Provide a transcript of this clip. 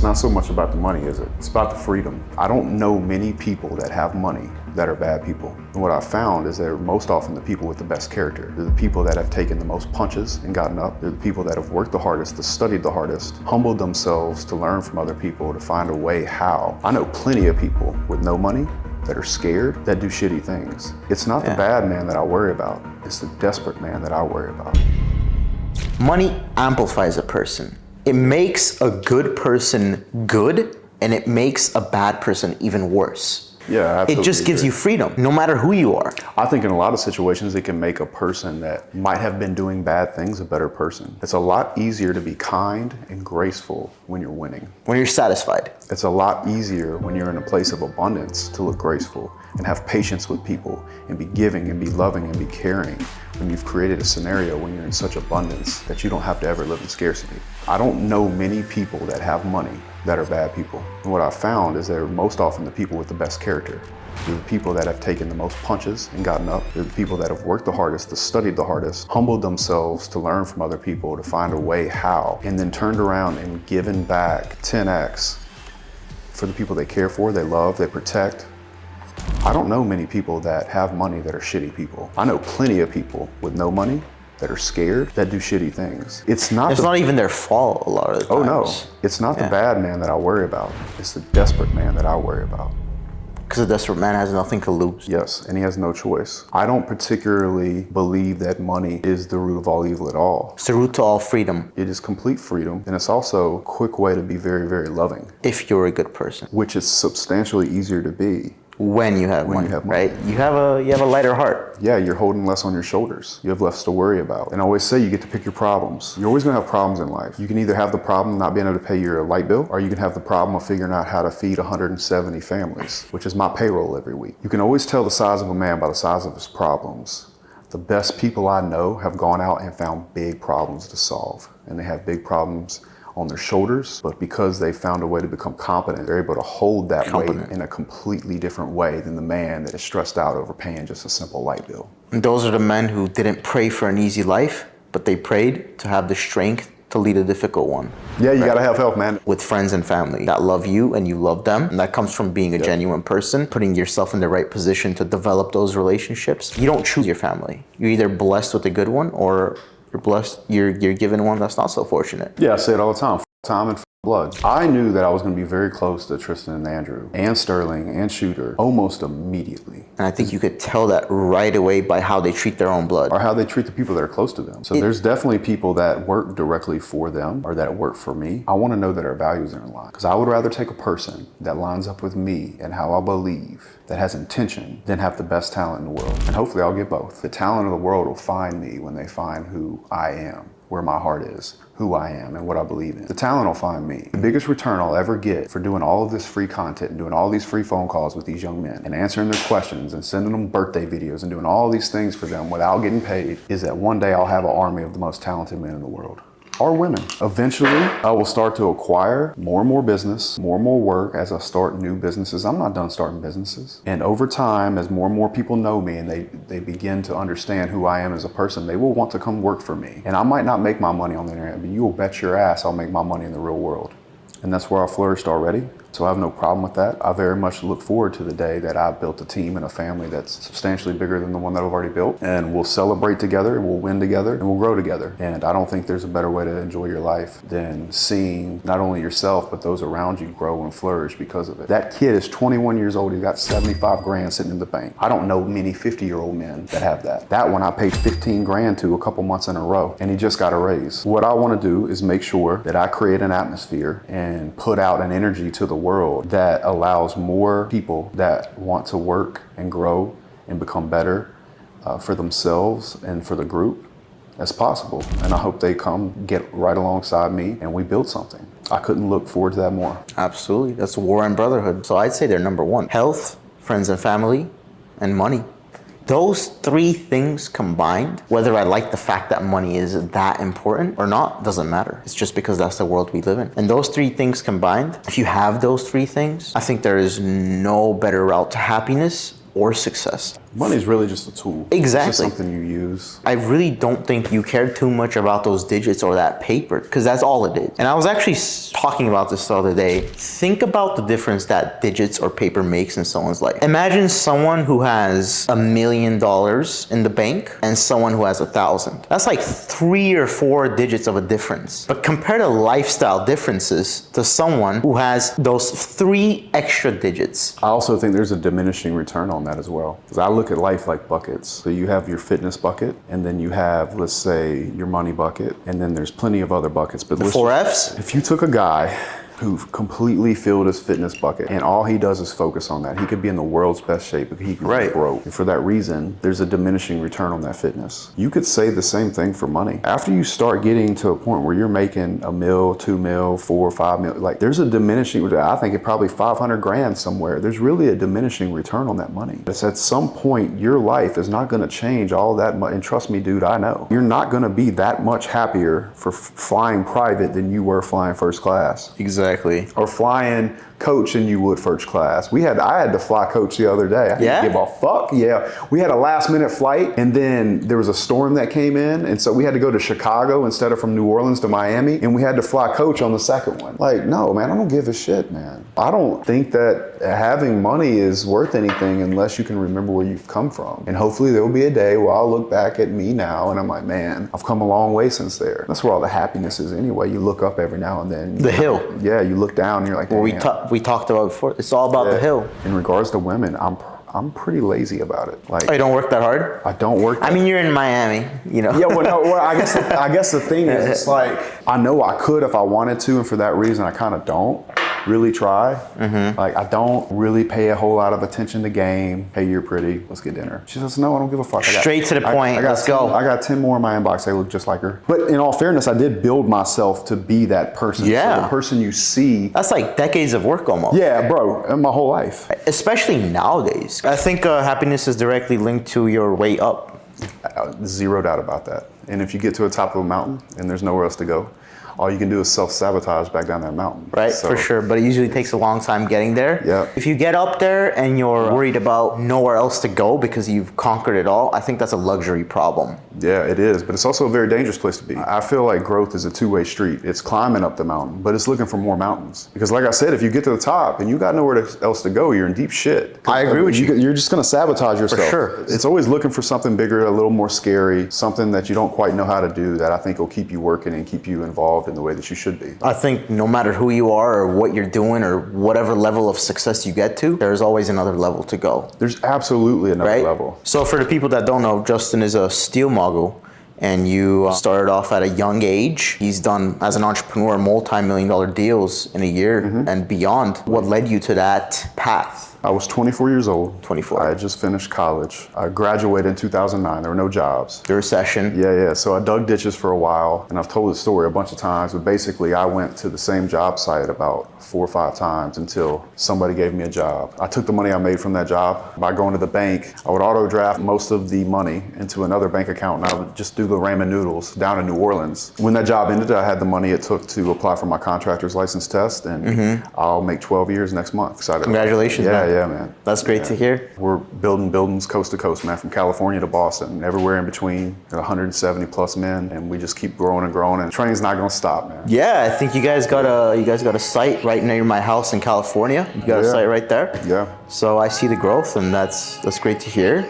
It's not so much about the money, is it? It's about the freedom. I don't know many people that have money that are bad people. And what I found is they're most often the people with the best character. They're the people that have taken the most punches and gotten up. They're the people that have worked the hardest, that studied the hardest, humbled themselves to learn from other people, to find a way how. I know plenty of people with no money that are scared, that do shitty things. It's not the bad man that I worry about. It's the desperate man that I worry about. Money amplifies a person. It makes a good person good, and it makes a bad person even worse. Yeah, it just gives you freedom, no matter who you are. I think in a lot of situations, it can make a person that might have been doing bad things a better person. It's a lot easier to be kind and graceful when you're winning. When you're satisfied. It's a lot easier when you're in a place of abundance to look graceful and have patience with people and be giving and be loving and be caring when you've created a scenario when you're in such abundance that you don't have to ever live in scarcity. I don't know many people that have money that are bad people. And what I found is they're most often the people with the best character. They're the people that have taken the most punches and gotten up. They're the people that have worked the hardest, that studied the hardest, humbled themselves to learn from other people, to find a way how, and then turned around and given back 10x for the people they care for, they love, they protect. I don't know many people that have money that are shitty people. I know plenty of people with no money that are scared, that do shitty things. It's not even their fault a lot of the times. Oh no, it's not the bad man that I worry about. It's the desperate man that I worry about. Because the desperate man has nothing to lose. Yes, and he has no choice. I don't particularly believe that money is the root of all evil at all. It's the root to all freedom. It is complete freedom, and it's also a quick way to be very, very loving. If you're a good person. Which is substantially easier to be. When you have money, right? You have a lighter heart. Yeah, you're holding less on your shoulders. You have less to worry about. And I always say you get to pick your problems. You're always gonna have problems in life. You can either have the problem of not being able to pay your light bill, or you can have the problem of figuring out how to feed 170 families, which is my payroll every week. You can always tell the size of a man by the size of his problems. The best people I know have gone out and found big problems to solve. And they have big problems on their shoulders, but because they found a way to become competent, they're able to hold that weight in a completely different way than the man that is stressed out over paying just a simple light bill. And those are the men who didn't pray for an easy life, but they prayed to have the strength to lead a difficult one. Yeah, you gotta have help, man. With friends and family that love you and you love them. And that comes from being a genuine person, putting yourself in the right position to develop those relationships. You don't choose your family. You're either blessed with a good one, or you're given one that's not so fortunate. Yeah, I say it all the time. Time and blood. I knew that I was going to be very close to Tristan and Andrew and Sterling and Shooter almost immediately. And I think you could tell that right away by how they treat their own blood. Or how they treat the people that are close to them. So there's definitely people that work directly for them or that work for me. I want to know that our values are in line. Because I would rather take a person that lines up with me and how I believe, that has intention, than have the best talent in the world. And hopefully I'll get both. The talent of the world will find me when they find who I am, where my heart is, who I am, and what I believe in. The talent will find me. The biggest return I'll ever get for doing all of this free content and doing all these free phone calls with these young men and answering their questions and sending them birthday videos and doing all these things for them without getting paid is that one day I'll have an army of the most talented men in the world. Or women. Eventually, I will start to acquire more and more business, more and more work as I start new businesses. I'm not done starting businesses. And over time, as more and more people know me and they begin to understand who I am as a person, they will want to come work for me. And I might not make my money on the internet, but you will bet your ass I'll make my money in the real world. And that's where I flourished already. So I have no problem with that. I very much look forward to the day that I built a team and a family that's substantially bigger than the one that I've already built. And we'll celebrate together, and we'll win together, and we'll grow together. And I don't think there's a better way to enjoy your life than seeing not only yourself, but those around you grow and flourish because of it. That kid is 21 years old. He's got 75 grand sitting in the bank. I don't know many 50-year-old men that have that. That one I paid 15 grand to a couple months in a row, and he just got a raise. What I want to do is make sure that I create an atmosphere and put out an energy to the world that allows more people that want to work and grow and become better for themselves and for the group as possible. And I hope they come get right alongside me and we build something. I couldn't look forward to that more. Absolutely. That's war and brotherhood. So I'd say they're number one. Health, friends and family, and money. Those three things combined, whether I like the fact that money is that important or not, doesn't matter. It's just because that's the world we live in. And those three things combined, if you have those three things, I think there is no better route to happiness or success. Money's really just a tool. Exactly. It's just something you use. I really don't think you care too much about those digits or that paper, because that's all it is. And I was actually talking about this the other day. Think about the difference that digits or paper makes in someone's life. Imagine someone who has $1 million in the bank and someone who has 1,000. That's like 3 or 4 digits of a difference. But compare the lifestyle differences to someone who has those 3 extra digits. I also think there's a diminishing return on that as well. Because I look at life like buckets. So you have your fitness bucket, and then you have, let's say, your money bucket, and then there's plenty of other buckets. But The 4 Fs? if you took a guy who completely filled his fitness bucket and all he does is focus on that, he could be in the world's best shape, but he could be broke. And for that reason, there's a diminishing return on that fitness. You could say the same thing for money. After you start getting to a point where you're making $1 million, $2 million, $4 or $5 million, like there's a diminishing, I think it probably 500 grand somewhere. There's really a diminishing return on that money. It's at some point, your life is not gonna change all that much. And trust me, dude, I know. You're not gonna be that much happier for flying private than you were flying first class. Exactly. Or flying coach than you would first class. I had to fly coach the other day. I didn't give a fuck. Yeah. We had a last minute flight, and then there was a storm that came in, and so we had to go to Chicago instead of from New Orleans to Miami, and we had to fly coach on the second one. Like, no, man, I don't give a shit, man. I don't think that having money is worth anything unless you can remember where you've come from. And hopefully there will be a day where I'll look back at me now and I'm like, man, I've come a long way since there. That's where all the happiness is anyway. You look up every now and then. The hill. Yeah, you look down and you're like, Well, we talked about before. It's all about the hill. In regards to women, I'm pretty lazy about it. Like, Oh, you don't work that hard? I don't work. I mean, you're in Miami, you know. Yeah, well, I guess the thing is, it's like I know I could if I wanted to, and for that reason, I kind of don't really try. Like, I don't really pay a whole lot of attention to game. Hey, you're pretty. Let's get dinner. She says, no, I don't give a fuck. Straight to the point. Let's go. I got 10 more in my inbox. They look just like her. But in all fairness, I did build myself to be that person. Yeah. So the person you see. That's like decades of work almost. Yeah, bro, my whole life. Especially nowadays. I think happiness is directly linked to your way up. Zero doubt about that. And if you get to the top of a mountain and there's nowhere else to go, all you can do is self-sabotage back down that mountain. Right, for sure. But it usually takes a long time getting there. Yeah. If you get up there and you're worried about nowhere else to go because you've conquered it all, I think that's a luxury problem. Yeah, it is. But it's also a very dangerous place to be. I feel like growth is a two-way street. It's climbing up the mountain, but it's looking for more mountains. Because like I said, if you get to the top and you got nowhere else to go, you're in deep shit. I agree with you. You're just going to sabotage yourself. For sure. It's always looking for something bigger, a little more scary, something that you don't quite know how to do that I think will keep you working and keep you involved in the way that you should be. I think no matter who you are or what you're doing or whatever level of success you get to, there's always another level to go. There's absolutely another level. So for the people that don't know, Justin is a steel mogul, and you started off at a young age. He's done, as an entrepreneur, multi-million-dollar deals in a year and beyond. What led you to that path? I was 24 years old. 24. I had just finished college. I graduated in 2009. There were no jobs. The recession. Yeah. So I dug ditches for a while, and I've told the story a bunch of times, but basically I went to the same job site about 4 or 5 times until somebody gave me a job. I took the money I made from that job. By going to the bank, I would auto draft most of the money into another bank account, and I would just do the ramen noodles down in New Orleans. When that job ended, I had the money it took to apply for my contractor's license test, and I'll make 12 years next month. Excited. Congratulations, man. Yeah, man. That's great to hear. We're building buildings coast to coast, man, from California to Boston, everywhere in between. Got 170 plus men, and we just keep growing and growing, and training's not gonna stop, man. Yeah, I think you guys got a site right near my house in California. You got a site right there. Yeah. So I see the growth, and that's great to hear.